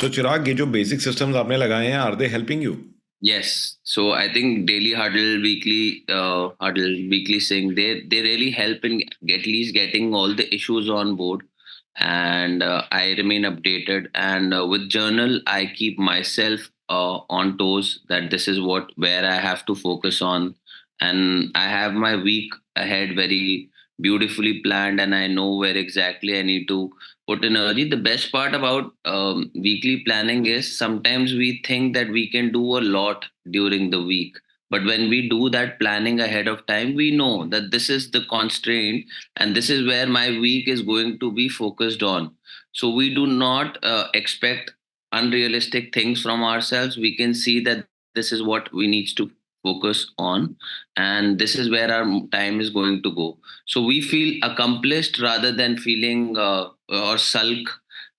So Chirag, ये जो basic systems आपने लगाए हैं, are they helping you? Yes, so I think daily huddle, weekly sync, they really help in at least getting all the issues on board, and I remain updated. And with journal, I keep myself on toes that this is what where I have to focus on, and I have my week ahead very beautifully planned, and I know where exactly I need to put in early. The best part about weekly planning is sometimes we think that we can do a lot during the week. But when we do that planning ahead of time, we know that this is the constraint and this is where my week is going to be focused on. So we do not expect unrealistic things from ourselves. We can see that this is what we need to focus on, and this is where our time is going to go. So we feel accomplished rather than feeling or sulk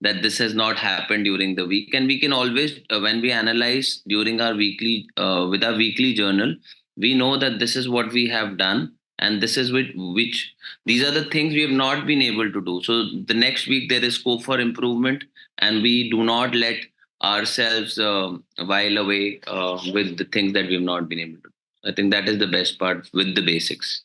that this has not happened during the week. And we can always when we analyze during our weekly with our weekly journal, we know that this is what we have done, and this is which these are the things we have not been able to do. So the next week there is scope for improvement, and we do not let ourselves while away with the things that we have not been able to do. I think that is the best part with the basics.